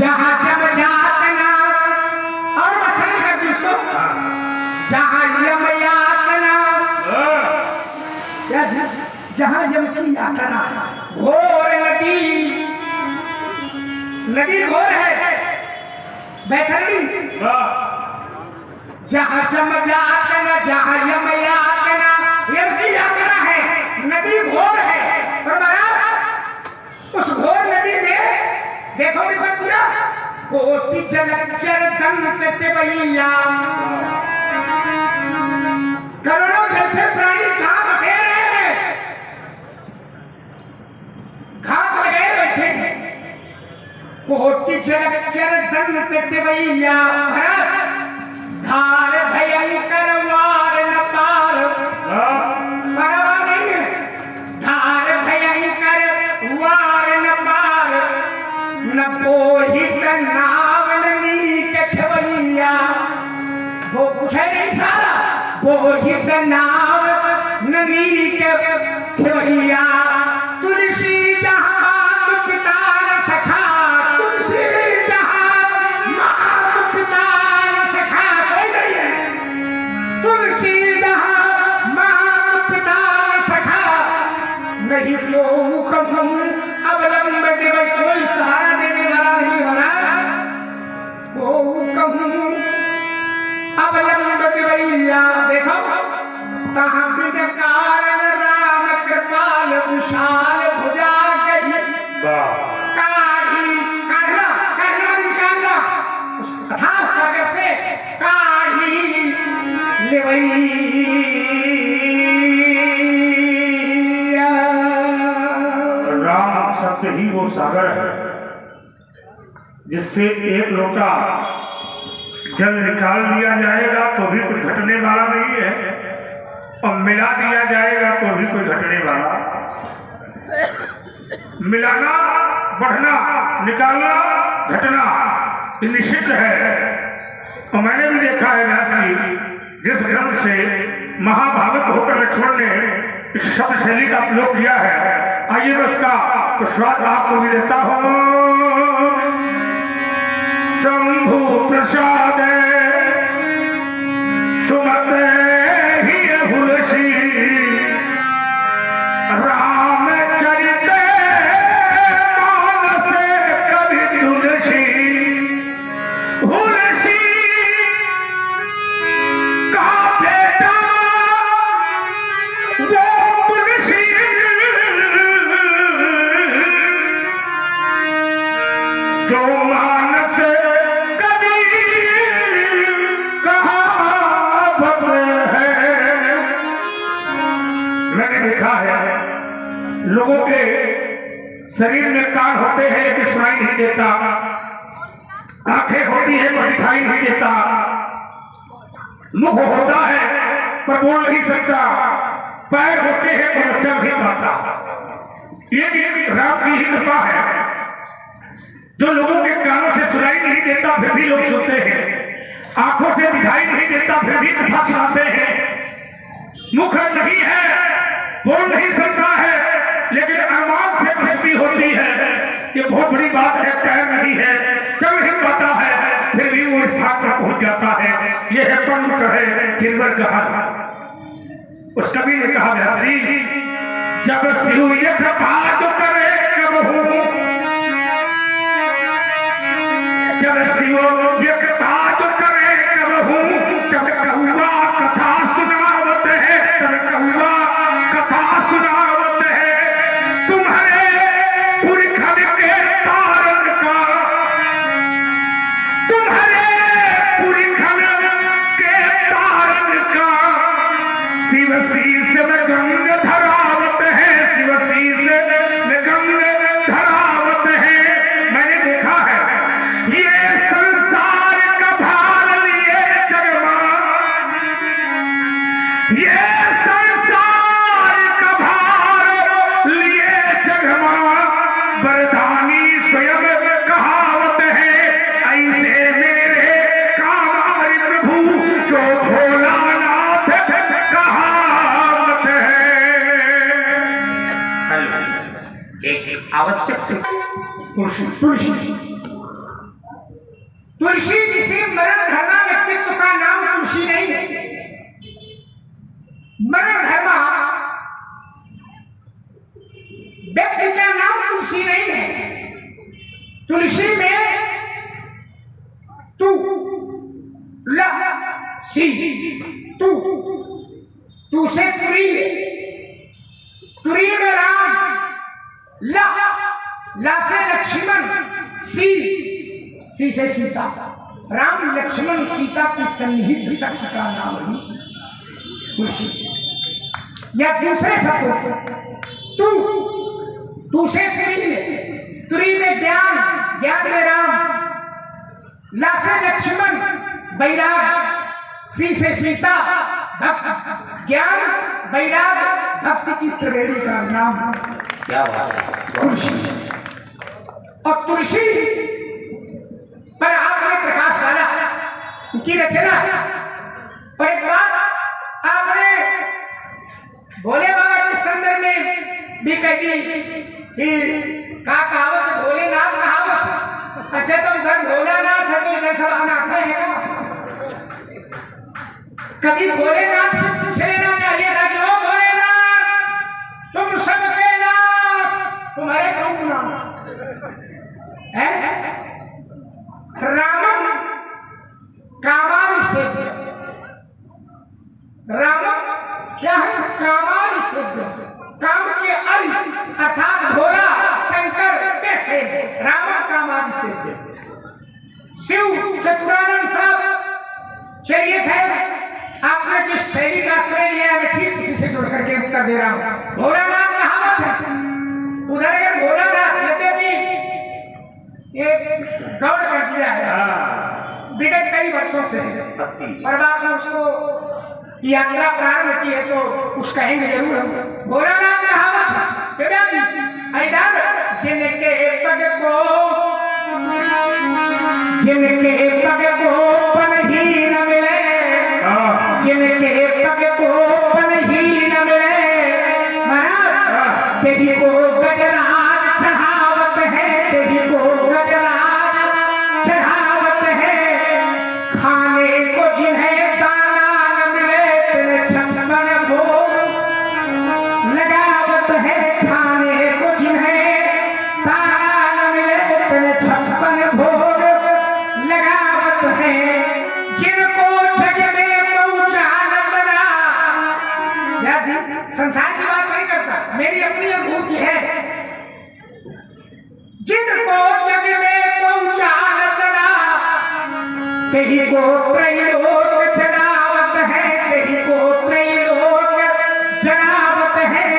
जहाँ जम जातना और मसले कर दी उसको जहाँ यम यातना जहाँ यम की यातना घोर नदी घोर है बैठनी जहाँ जम जातना जहाँ यम यातना यम की यातना है नदी घोर है और महाराज उस घोर नदी में देखो विपत्तियां कोटि जलचर दंत तिवैया करोड़ों जलचर प्राणी घात बटे रहे हैं घात लगे बैठे हैं कोटि जलचर दंत तिवैया धार भयंकर वार न पार परवा नहीं है धार भयंकर वार न पार न पोहित नावन नीक खेवैया वो पूछे नहीं सारा पोहित नाव नीक खेवैया तुलसी जहाँ मात पिता न सखा तुलसी जहाँ मात पिता न सखा कोई नहीं है तुलसी जहाँ मात पिता न सखा नहीं तो कहूँ अवलंब देव कोई सहारा देने वाला नहीं बना वो कहूँ अवलंब देवैया देखो तहाँ बिन कारण राम कृपाल विशाल भुजा गई काढ़ी काढ़ना काढ़ना निकालना उस कथा सागर से काढ़ी लेवैया शब्द ही वो सागर है जिससे एक लोटा जल निकाल दिया जाएगा तो भी कुछ घटने वाला नहीं है और मिला दिया जाएगा तो भी कोई घटने वाला मिलाना बढ़ना निकालना घटना ये निश्चित है। तो मैंने भी देखा है व्यास जी जिस ग्रंथ से महाभारत होकर लक्ष्मण ने इस शब्द शैली का प्रयोग किया है आइए मैं उसका स्वाद आपको भी देता हूँ। शंभु प्रसाद सुमत ही हुलसी राम चरित मानस कवि तुलसी हुलसी का बेटा वो तुलसी जो मानस कवि कहावत है। मैंने देखा है लोगों के शरीर में कान होते हैं लेकिन सुनाई नहीं देता आंखें होती है पर दिखाई नहीं देता मुख होता है पर बोल नहीं सकता पैर होते हैं पर चल नहीं पाता ये भी राम की ही कृपा है जो लोगों के कानों से सुनाई नहीं देता फिर भी लोग सुनते हैं आंखों से दिखाई नहीं देता फिर भी कथा सुनाते हैं मुख नहीं है बोल नहीं सकता है लेकिन अरमान से भक्ति होती है ये बहुत बड़ी बात है पैर नहीं है चल नहीं पाता है फिर भी वो स्थान पर पहुंच जाता है ये है पंच है किन्वर कहा उस कवि ने कहा व्यासी जब शिव ये कृपा जो करे कब हो जब शिव व्यक्ता जो करे कब हूँ तब कहुआ कथा सुनावत है तब कहुआ कथा सुनावत है तुम्हारे पुरखन के तारन का तुम्हारे पुरखन के तारन का शिव शीस में गंग धरावत है शिव शीस में गंग धरावत है। मैंने देखा है ये संसार का भार लिए जगमा ये संसार का भार लिए जगमा बरदानी स्वयं कहावत है ऐसे मेरे कामारी प्रभु जो भोलानाथ कहावत है। एक आवश्यक तुलसी तुलसी किसी मरण धर्मा व्यक्तित्व का नाम तुलसी नहीं है। मरण धर्मा व्यक्ति का नाम तुलसी नहीं है। तुलसी में तू ल सी तू से तुरी, तुरी में राम, ला से लक्ष्मण, सी से सीता। राम लक्ष्मण सीता की सन्निहित शक्ति का नाम ही तुलसी। या दूसरे शब्द तू से तुरी में ज्ञान, ज्ञान में राम, ला से लक्ष्मण, वैराग, सी से सीता, भक्त। ज्ञान, वैराग, भक्ति की त्रिवेणी का नाम क्या बात है, तुलसी। और तुलसी पर आपने प्रकाश डाला, उनकी रचना। और एक बात आपने भोले बाबा के संदर्भ में भी कह दी कि कहावत, भोलेनाथ कहावत। अच्छा, तो इधर भोलानाथ है तो इधर सब अनाथ है। कभी भोलेनाथ से पूछ लेना चाहिए था कि ओ भोलेनाथ, तुम सबके नाथ, तुम्हारे कौन नाथ है? रामम कामारी से, रामम क्या है? कामारी से, काम के अल अर्थात भोला शंकर से, रामम कामारी से। शिव चतुरानंद साहब, चलिए खैर, आपने जिस शैली का श्रेय लिया है मैं ठीक उसी से जोड़ करके उत्तर दे रहा हूँ। भोलानाथ कहावत है, उधर अगर भोलानाथ यद्यपि ये गौड़ कर दिया है विगत कई वर्षों से, पर बाद में उसको यात्रा प्रारंभ की है तो कुछ कहेंगे जरूर हम। भोलानाथ कहावत है, जिनके पग को पन ही न मिले, जिनके पग को पन ही न मिले, तेरी को गजराज चढ़ावत है, तेरी को गजराज चढ़ावत है। खाने को जिन्हें दाना न मिले, तेरे छप्पन भोग लगावत है। खाने को जिन्हें दाना न मिले, तेरे छप्पन भोग लगावत है। जिनको जग में पहुंचा न बना, संसार की बात नहीं करता, मेरी अपनी अनुभूति है। जिनको जग में पहुंचा न बना, तेरी को त्रैलोक जनावत है, तेरी को त्रैलोक जनावत है।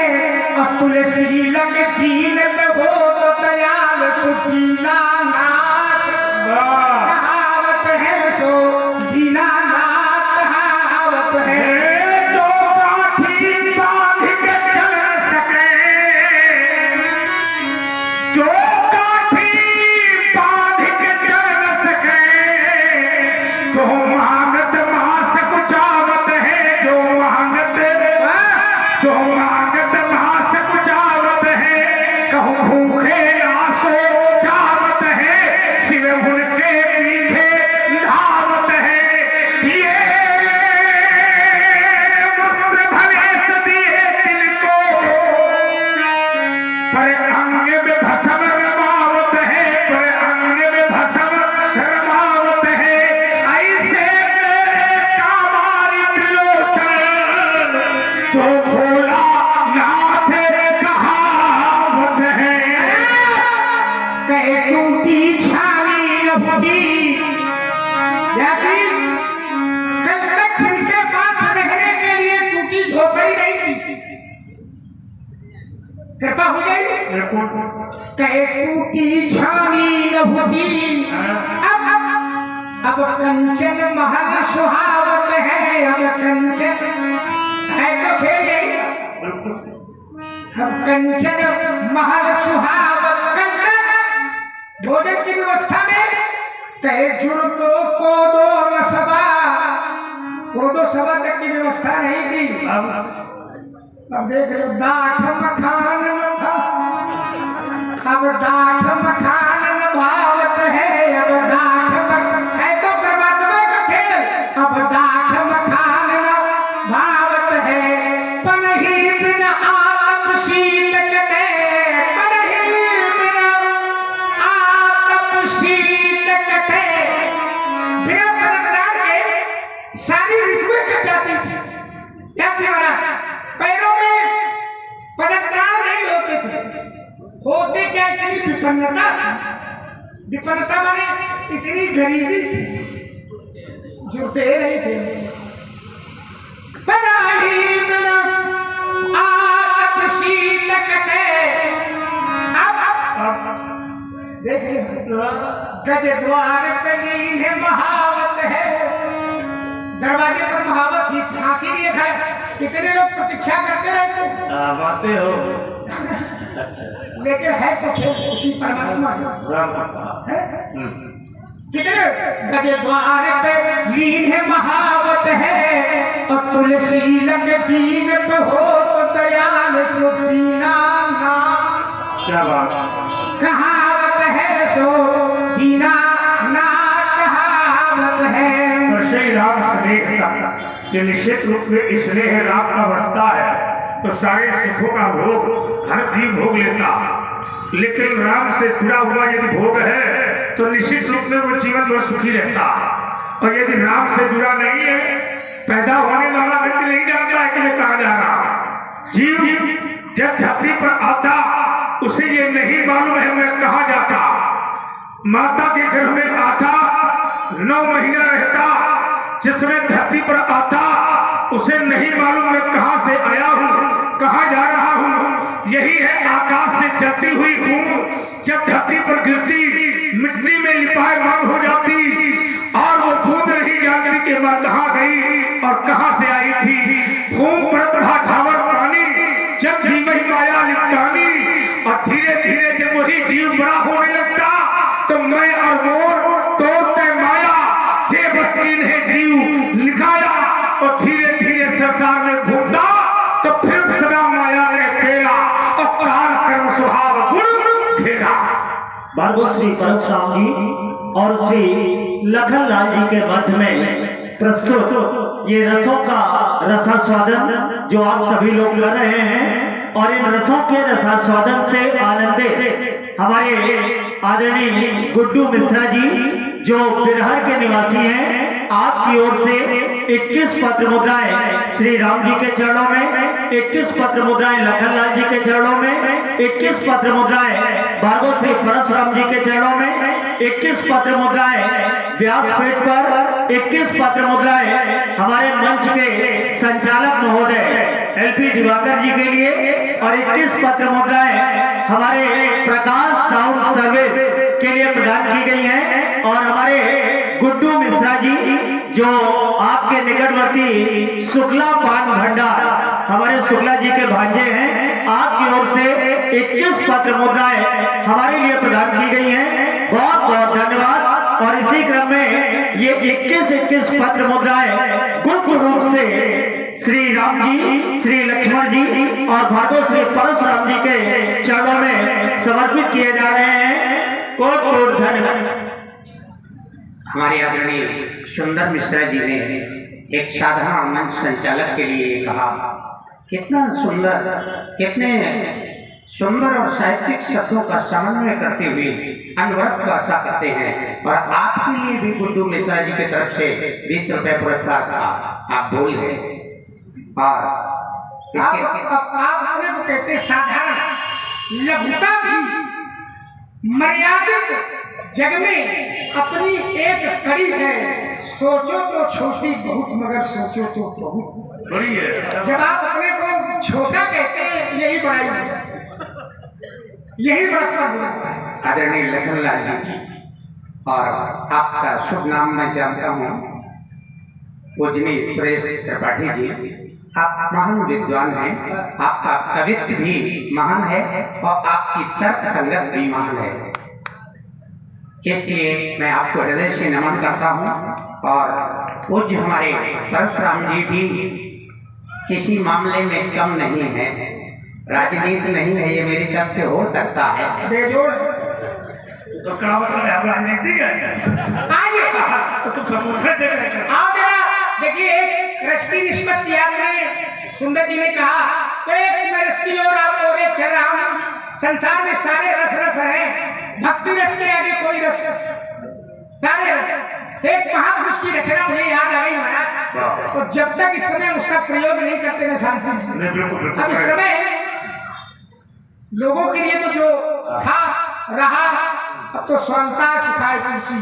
और तुलसी लग दीन में हो तो दयाल सुदीना नाथ कहावत है, सो दीनानाथ कहावत है। जो काठी बांध के चल सके, जो काठी बांध के चल न सके, जो मांगत मास कुचावत है, जो मांगत मास कुचावत है। कहूँ भूखे ना सो जावत है, शिव उनके पीछे धावत है। ये वस्त्र भले सदिए दिल को, पर अंग में भस्म रमावत है, पर अंग में भस्म रमावत है। ऐसे मेरे कामारी त्रिलोचन, जो भोला नाथ कहावत है। कहे टूटी छावी लपटी, जैसे कल तक उनके पास रहने के लिए टूटी झोपड़ी नहीं थी, कृपा हो गई। कहे टूटी छावी लपटी, अब कंचन महल सुहावत है, अब कंचन है तो खेल गई। अब कंचन महल सुहावत, भोजन की व्यवस्था में कहे जुड़ो को दो रसबा, कोदो सवा तक की व्यवस्था नहीं थी। अब देख लो दाख मखान, अब दाख मखान भावत है, अब दाख क्या इतनी विपन्नता थी, विपन्नता माने इतनी गरीबी थी, जुड़ते नहीं थे। पराई बिना आप शीत कटे, अब देख गज द्वार पे नींद महावत है, दरवाजे पर महावत ही हाथी लिए खड़े, कितने लोग प्रतीक्षा करते रहते बातें हो। लेकिन है तो फिर उसी परमात्मा है। कितने गज द्वार पे लीन है महावत है, और तुलसी लग दीन पे हो तो दयाल सुदीना नाम। क्या बात, कहावत है सो दीना ना, कहावत है। श्री राम स्नेह का ये निश्चित रूप में स्नेह राम का बसता है तो सारे सुखों का भोग हर जीव भोग लेता, लेकिन राम से जुड़ा हुआ यदि भोग है तो निश्चित रूप में वो जीवन भर सुखी रहता। और यदि राम से जुड़ा नहीं है, पैदा होने वाला व्यक्ति नहीं जानता है कि मैं कहाँ जा रहा। जीव जब धरती पर आता उसे ये नहीं मालूम है मैं कहाँ जाता। माता के घर में आता 9 महीना रहता, जिसमें धरती पर आता उसे नहीं मालूम मैं कहां से आया हूं, कहां जा रहा हूं। यही है आकाश से चलती हुई बूंद, जब धरती पर गिरती मिट्टी में लिपायमान हो जाती और वो बूंद नहीं जानती कि मैं कहां गई और कहां से आई थी। बूंद पर बढ़ा ढावर पानी, जब जीवन माया लिपटानी, और धीरे धीरे जब वही जीव बड़ा होने लगता तो मैं और मोर तोड़ते माया जे बसकीन है जीव लिखाया, और धीरे धीरे संसार में घूमता तो फिर सदा माया ने फेरा और काल कर्म सुहाव गुण घेरा। भार्गव श्री परशुराम जी और श्री लखनलाल जी के मध्य में प्रस्तुत ये रसों का रसास्वादन जो आप सभी लोग कर रहे हैं, और इन रसों के रसास्वादन से आनंदित हमारे आदरणीय गुड्डू मिश्रा जी जो बिरहर के निवासी हैं, आपकी ओर से 21 पत्र मुद्राएं श्री राम जी के चरणों में, 21 पत्र मुद्राएं लखनलाल जी के चरणों में, 21 पत्र मुद्राएं भार्गव श्री परशुराम जी के चरणों में, 21 पत्र मुद्राएं व्यासपीठ पर, 21 पत्र मुद्राएं हमारे मंच के संचालक महोदय LP दिवाकर जी के लिए, और 21 पत्र मुद्राएं हमारे प्रकाश साउंड सर्विस के लिए प्रदान की गई हैं। और हमारे गुड्डू मिश्रा जी जो आपके निकटवर्ती शुक्ला पान भंडार हमारे शुक्ला जी के भांजे हैं, आपकी ओर से 21 पत्र मुद्राएं हमारे लिए प्रदान की गई हैं। बहुत बहुत धन्यवाद। और इसी क्रम में ये 21 पत्र मुद्राएं गुप्त रूप से श्री राम जी, श्री लक्ष्मण जी और भार्गव श्री परशुराम जी के चरणों में समर्पित किए जा रहे हैं। कोट कोट धन्यवाद। हमारे आदरणीय सुंदर मिश्रा जी ने एक साधारण मंच संचालक के लिए कहा, कितना सुंदर, कितने सुंदर और साहित्यिक शब्दों का समन्वय करते हुए अनवरत भाषा करते हैं। और आपके लिए भी गुड्डू मिश्रा जी की तरफ से 20 रुपए पुरस्कार था, आप बोल गए। और आप अपने को कहते साधारण, लघुता भी मर्यादित जग में अपनी एक कड़ी है। सोचो तो छोटी बहुत, मगर सोचो तो बहुत बड़ी है। जब आप अपने को छोटा कहते हैं यही बड़ाई है, यही बड़प्पन बुलाता है। आदरणीय लखनलाल जी और आपका शुभ नाम मैं जानता हूँ, पूजनीय सुरेश त्रिपाठी जी, आप महान विद्वान हैं, आपका कवित्व भी महान है और आपकी तर्क संगत भी महान है। इसलिए मैं आपको हृदय से नमन करता हूँ। और पूज्य हमारे परशुराम जी भी किसी मामले में कम नहीं है, राजनीति नहीं है, ये मेरी तरफ से हो सकता है। बेजोड़ तो क्या मतलब है, राजनीति है? आइए तो तुम समूह से आओ जरा देखिए, एक रस की निष्पत्ति आपने सुंदर जी ने कहा, तो एक मैं रस की और आप और एक चल रहा हूँ। संसार में सारे रस रस हैं, भक्ति रस के आगे कोई रस, सारे रस। एक महापुरुष की रचना मुझे याद आ गई महाराज, तो जब तक इस समय उसका प्रयोग नहीं करते मैं शांति। अब इस समय लोगों के लिए तो जो था रहा, अब तो स्वंता सुखाए तुलसी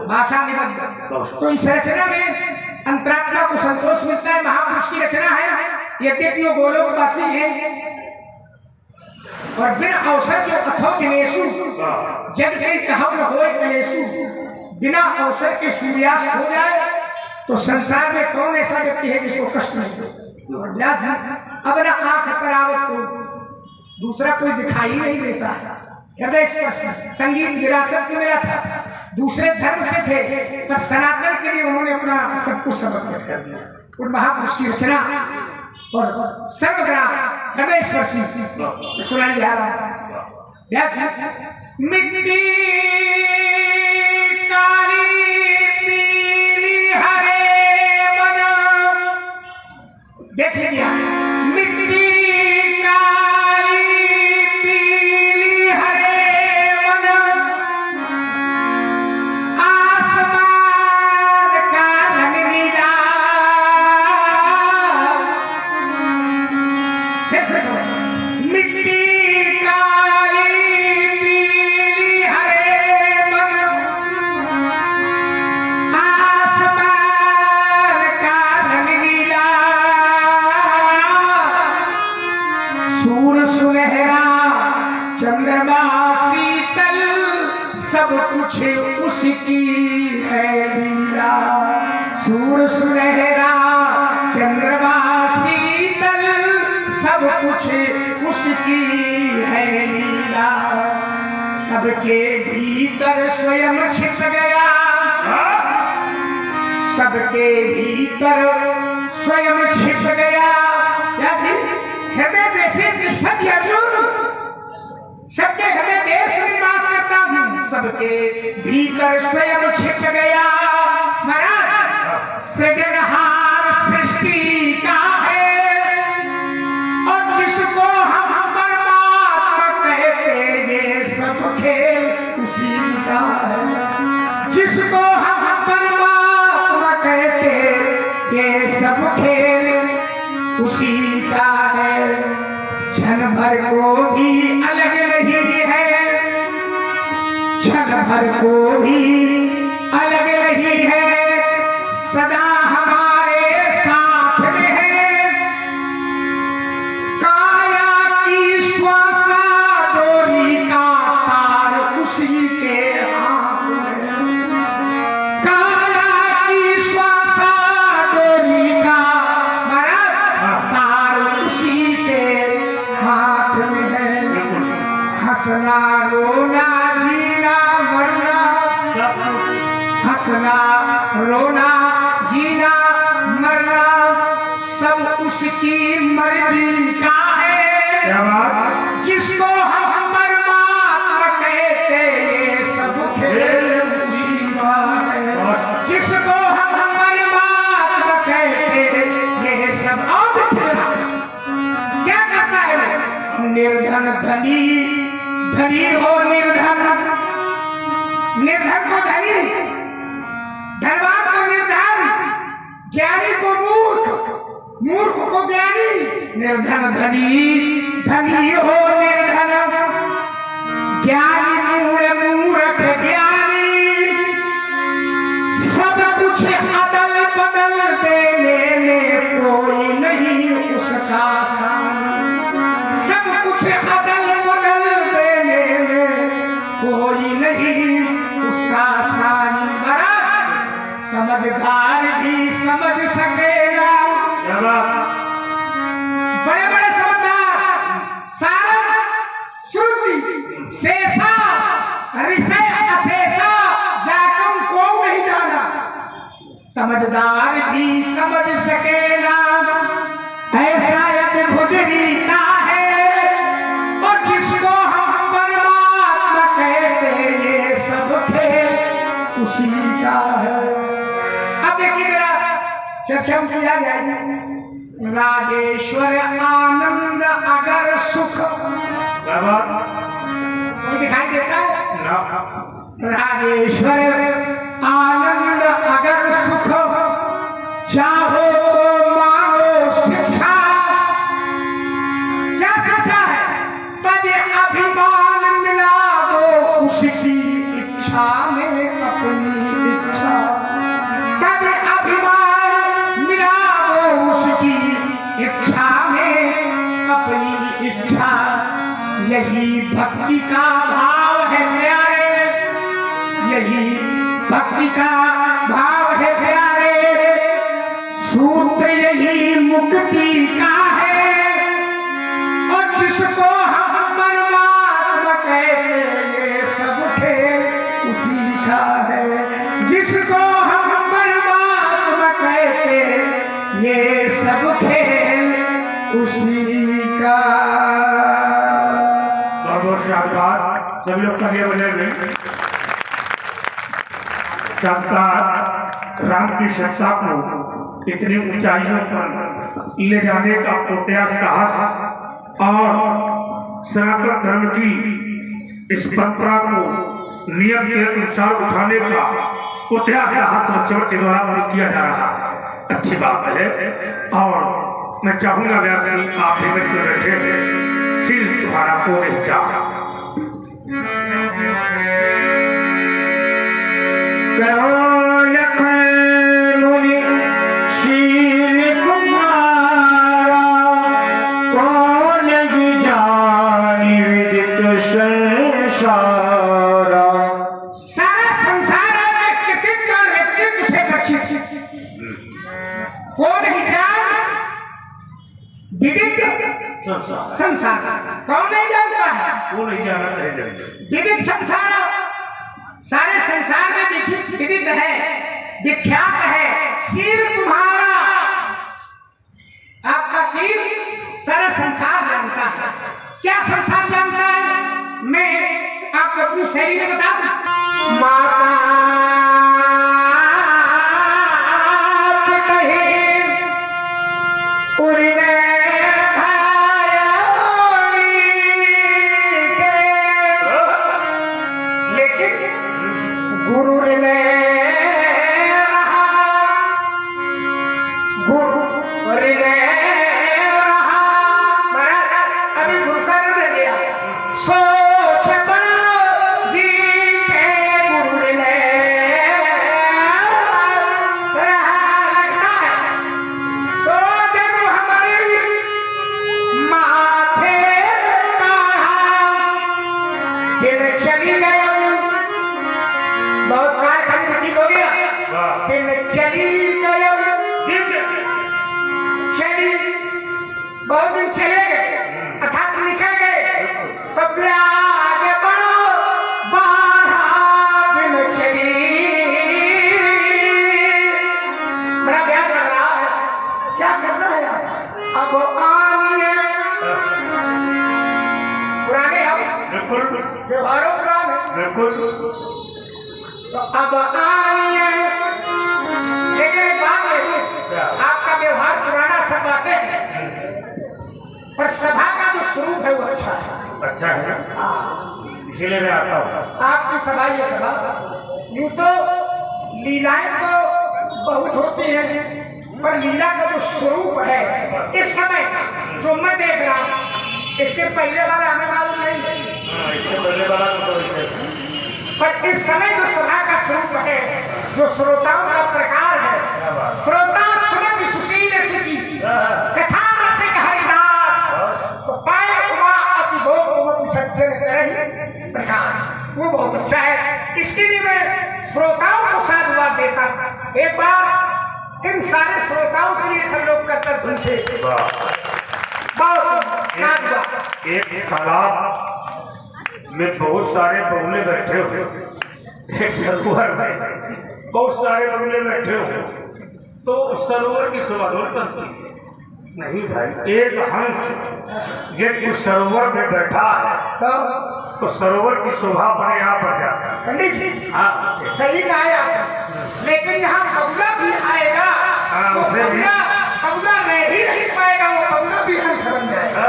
भाषा निबद्ध। तो इस रचना में अंतरात्मा को संतोष मिलता है। महापुरुष की रचना है, यद्यपि वो गोलोकवासी है और बिना अवसर के अथो दिनेशु जब कहीं कहा न होए कलेशु, बिना अवसर के सूर्यास्त हो जाए तो संसार में कौन ऐसा व्यक्ति है जिसको कष्ट नहीं हो। अब ना आंख तरावत को दूसरा कोई दिखाई नहीं देता है। हृदय स्पर्श संगीत विरासत में मिला था, दूसरे धर्म से थे, पर सनातन के लिए उन्होंने अपना सब कुछ समर्पित कर दिया। और महापुरुष की रचना और सर्वग्रा हृदय स्पर्शी सुनाई जा रहा मिट्टी काली पीली हरे मन, देख लीजिए मिट्टी काली पीली हरे मन, आसमान का रंग नीला, मिट्टी काली पीली हरे मन, आसमान का रंग नीला, सूर सुनहरा चंद्रमा शीतल, सब कुछ उसकी है लीला। सूर सुनहरा चंद्रमा शीतल, सब कुछ उसकी है लीला। सबके भीतर स्वयं छिप गया, सबके भीतर स्वयं छिप गया। क्या चीज? हृदय जैसे निष्ठक अर्जुन, सबके हृदय देश में निवास करता हूँ, सबके भीतर स्वयं छिप गया। महाराज सृजनहार सृष्टि का है, और जिसको हम परमात्मा कहते ये सब खेल उसी का है। जिसको हम परमात्मा कहते ये सब खेल उसी का है। क्षण भर को भी अलग नहीं है, क्षण भर को भी अलग नहीं है, सदा हमारे साथ में है। काया की श्वासा डोरी का तार उसी के हाथ में, काया की श्वासा डोरी का तार उसी के हाथ में है। हंसना रोना जीना मरना, हंसना रोना जीना मरना, सब उसकी मर्जी का है। जिसको हम परमात्मा कहते ये सब खेल उसी का है। जिसको हम परमात्मा कहते ये सब। और क्या करता है? निर्धन धनी, धनी हो निर्धन, निर्धन को धनी, धनवान को निर्धन, ज्ञानी को मूर्ख, मूर्ख को ज्ञानी। निर्धन धनी, धनी हो निर्धन, ज्ञानी मूढ़, मूर्ख ज्ञानी। सब कुछ अदल बदल देने में कोई नहीं उसका सानी, सब कुछ अदल बदल देने में कोई नहीं उसका सानी। समझदार भी समझ सकेगा, बड़े बड़े समझदार, सारा श्रुति शेषा ऋषय अशेषा जातम को नहीं जाना। समझदार भी समझ सकेगा, ऐसा अद्भुत रीता है। और जिसको हम परमात्मा कहते ये सब खेल उसी का है। अब देखिए जरा चर्चा किया जाएगी। राजेश्वर आनंद अगर सुख कोई दिखाई देता है? राजेश्वर आनंद अगर सुख, चाहो तो मानो शिक्षा। क्या शिक्षा है? तज अभिमान यही भक्ति का भाव है प्यारे, यही भक्ति का भाव है प्यारे, सूत्र यही मुक्ति का है। और जिसको हम परमात्मा कहते ये सब खेल उसी का है, जिसको हम परमात्मा कहते ये सब खेल उसी का। बहुत शानदार, सभी लोग तालियां बजाएंगे। चमत्कार राम की सत्ता को इतनी ऊंचाइयों पर ले जाने का प्रयास साहस और सनातन धर्म की इस परंपरा को नियम के अनुसार उठाने का प्रयास साहस रचना के द्वारा किया जा रहा है, अच्छी बात है। और मैं चाहूंगा व्यासी आप हिम्मत में बैठे हैं, सिर तुम्हारा को नहीं जा संसार कौन नहीं जानता है? वो नहीं जाना चाहिए। विदित संसार सारे संसार में विदित है, विख्यात है। सिर तुम्हारा, आपका सिर सारा संसार जानता है। क्या संसार जानता है? मैं आपको अपनी शैली में बता दूं। माता बहुत दिन चले गए, अर्थात निकल गए, तो आगे बढ़ो, बारह दिन चली। बड़ा प्यार कर रहा है, क्या करना है अब आनिए पुराने, अब व्यवहारों पुराने, तो अब आनिए। लेकिन एक बात है, आपका व्यवहार पुराना सब बातें हैं, पर सभा का जो स्वरूप है वो अच्छा है। अच्छा है, इसीलिए मैं आता हूँ। आपकी सभा ये सभा, यूं तो लीलाएं तो बहुत होती हैं, पर लीला का जो स्वरूप है इस समय जो मैं देख रहा हूँ, इसके पहले वाला हमें मालूम नहीं, इसके पहले वाला तो पर इस समय जो सभा का स्वरूप है, जो श्रोताओं का प्रकार है, श्रोता सुमति सुशील सुचि कथा रसिक हरिदास, तो पाए हुआ अति भोग सज्जन करहि प्रकाश, वो बहुत अच्छा है। इसके लिए मैं श्रोताओं को साधुवाद देता। एक बार इन सारे श्रोताओं के लिए सब लोग करकर धुन से बहुत साधुवाद। एक तालाब में बहुत सारे बगुले बैठे हुए, एक सरोवर में बहुत सारे बगुले बैठे हुए, तो सरोवर की शोभा बनती नहीं भाई। एक हंस ये उस सरोवर में बैठा है तो सरोवर की शोभा बने आप बढ़ जाता है। पंडित जी हाँ सही कहा, लेकिन यहाँ बगुला भी आएगा, तो बगुला रह ही नहीं पाएगा, वो बगुला भी हंस बन जाएगा।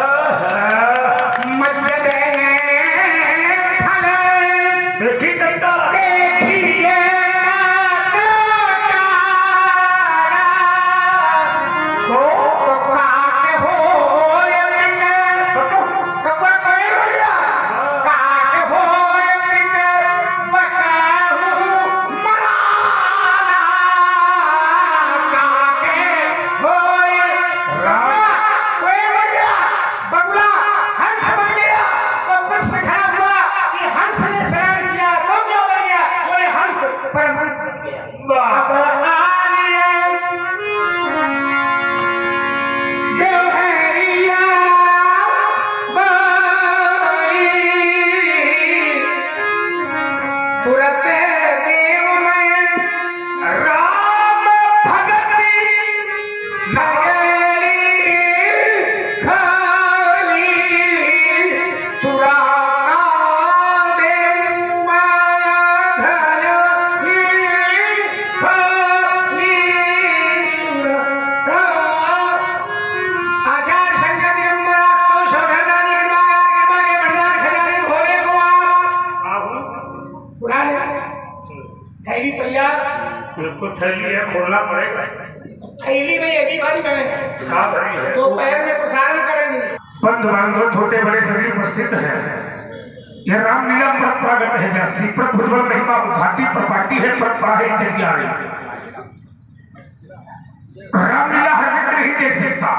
उसको थैली है, खोलना पड़ेगा। थैली में ये भी भरी है, क्या भरी है? दो पैर में प्रसारण करेंगे। बंधु बांधव छोटे बड़े सभी उपस्थित हैं। यह रामलीला परंपरागत है, व्यासी प्रभुत्व महिमा घाटी प्रपाटी है, परंपरा है चली आ रही। रामलीला हर व्यक्ति नहीं देख सकता।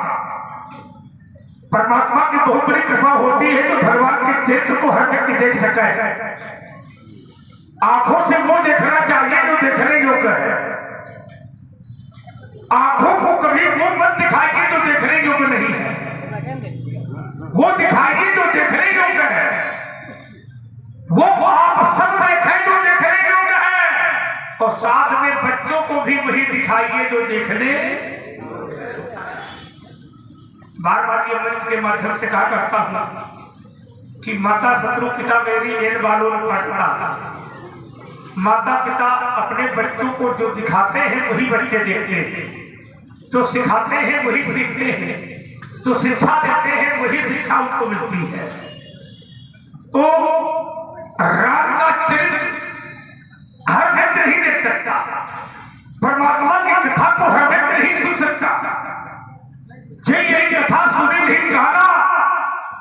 परमात्मा की बहुत बड़ी कृपा होती है तो भगवान के चरित्र को हर व्यक्ति देख सके। आंखों से वो देखना चाहिए जो देखने योग्य है। आंखों को कभी वो मत दिखाएगी जो देखने योग्य नहीं है। वो दिखाएगी जो देखने योग्य है। वो आप सब देखें जो देखने योग्य है, और साथ में बच्चों को भी वही दिखाइए जो देखने। बार बार ये मंच के माध्यम से कहा करता हूं कि माता शत्रु पिता मेरी एन बालों में पढ़ता। माता पिता अपने बच्चों को जो दिखाते हैं वही बच्चे देखते हैं, जो सिखाते हैं वही सीखते हैं, जो शिक्षा देते हैं वही शिक्षा उसको मिलती है। तो राम का चरित्र हर व्यक्ति नहीं देख सकता, परमात्मा की कथा को हर व्यक्ति नहीं सुन सकता। यही कथा सुनी नहीं गाना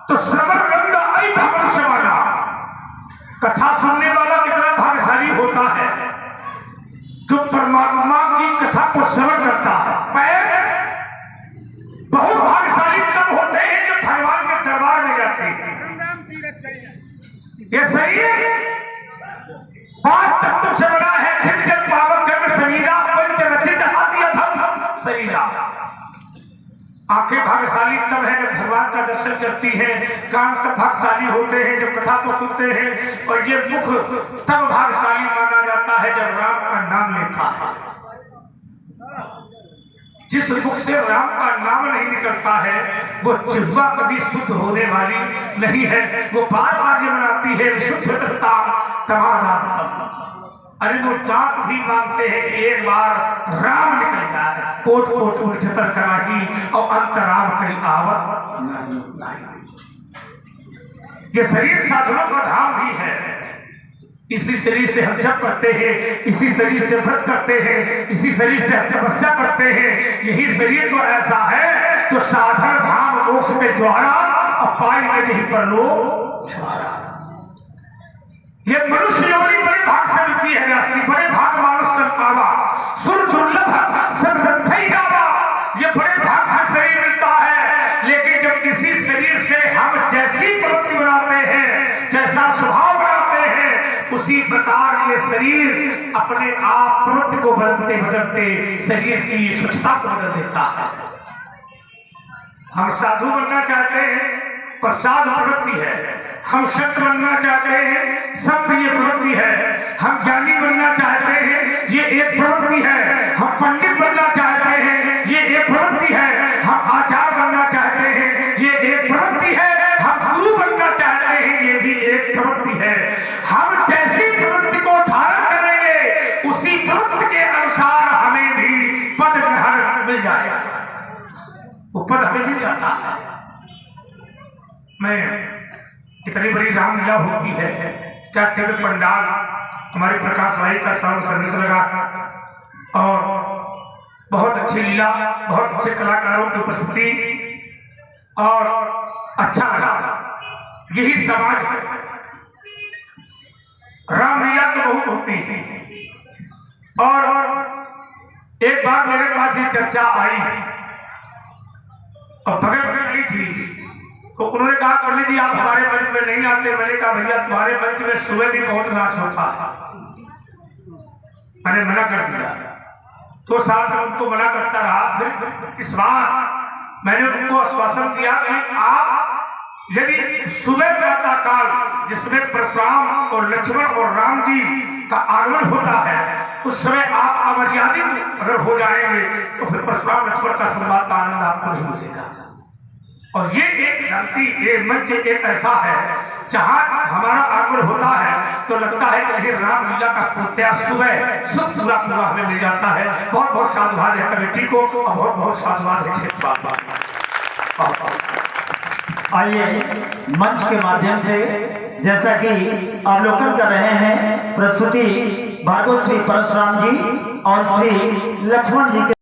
तो श्रवण गंगा आई भविष्य वाला। कथा सुनने वाला कितना भाग्यशाली होता है जो परमात्मा की कथा को श्रवण करता है। बहुत भाग्यशाली तब होते हैं जो भगवान के दरबार में जाते हैं। ये सही है। 5 तत्व से बना है चिंतन पावक कर्म शरीरा पंच रचित आदि अधम शरीरा। आंखें भाग्यशाली तब है जब भगवान का दर्शन करती है, कान तब भाग्यशाली होते हैं जब कथा को सुनते हैं, और ये मुख तब भाग्यशाली माना जाता है जब राम का नाम लेता है। जिस मुख से राम का नाम नहीं निकलता है वो जिह्वा कभी शुद्ध होने वाली नहीं है। वो बार बार ये मनाती है विशुद्धता तमाम। अरे वो जात भी मानते हैं कि एक बार राम निकल जाए, कोट कोट उठतर कराही और अंतराम कई आवत। ये शरीर साधनों का धाम भी है। इसी शरीर से हम जप करते हैं, इसी शरीर से व्रत करते हैं, इसी शरीर से तपस्या करते हैं। यही शरीर तो ऐसा है जो साधन धाम मोक्ष के द्वारा अपाय में नहीं पर लोग। ये मनुष्य योनि बड़े भाग से मिलती है, राशि बड़े भाग मानुष तनकावा सुर दुर्लभ संसंथई गावा। ये बड़े भाग से शरीर मिलता है, लेकिन जब किसी शरीर से हम जैसी प्रवृत्ति बनाते हैं, जैसा स्वभाव बनाते हैं, उसी प्रकार ये शरीर अपने आप प्रवृत्ति को बदलते बदलते शरीर की स्वच्छता को बदल देता है। हम साधु बनना चाहते हैं पर साधु प्रवृत्ति है। हम संत बनना चाहते हैं, संत ये प्रवृत्ति है। हम ज्ञानी बनना चाहते हैं, ये एक प्रवृत्ति है। हम पंडित बनना चाहते हैं, ये एक प्रवृत्ति है। हम आचार्य बनना चाहते हैं, ये एक प्रवृत्ति है। हम गुरु बनना चाहते हैं, ये भी एक प्रवृत्ति है। हम जैसी प्रवृत्ति को धारण करेंगे उसी प्रवृत्ति के अनुसार हमें भी पद ग्रहण मिल जाएगा। वो पद हमें मिल जाता है। मैं इतनी बड़ी रामलीला होती है, क्या दिव्य पंडाल हमारे प्रकाश भाई का साउंड सर्विस लगा, और बहुत अच्छी लीला, बहुत अच्छे कलाकारों की उपस्थिति, और अच्छा लगा। यही समाज है। रामलीला तो बहुत होती है, और एक बार मेरे पास ये चर्चा आई और बगल में नहीं थी, तो उन्होंने कहा पंडित जी आप हमारे मंच में नहीं आते। मैंने कहा भैया तुम्हारे मंच में सुबह भी बहुत नाच होता है। मैंने मना कर दिया। 2 साल से उनको मना करता रहा। फिर इस बार मैंने उनको आश्वासन दिया कि आप यदि सुबह प्रातः काल जिसमें परशुराम और लक्ष्मण और राम जी का आगमन होता है, उस समय आप अमर्यादित अगर हो जाएंगे तो फिर परशुराम लक्ष्मण का संवाद का आनंद आपको नहीं मिलेगा। और ये एक धरती, ये मंच एक ऐसा है जहां हमारा आगमन होता है तो लगता है कि कहीं रामलीला का पूर्त्या सुबह सब पूरा पूरा हमें मिल जाता है। बहुत बहुत साधुवाद है कमेटी को, और बहुत बहुत साधुवाद है क्षेत्र। आइए मंच के माध्यम से जैसा कि अवलोकन कर रहे हैं प्रस्तुति भागवत श्री परशुराम जी और श्री लक्ष्मण जी के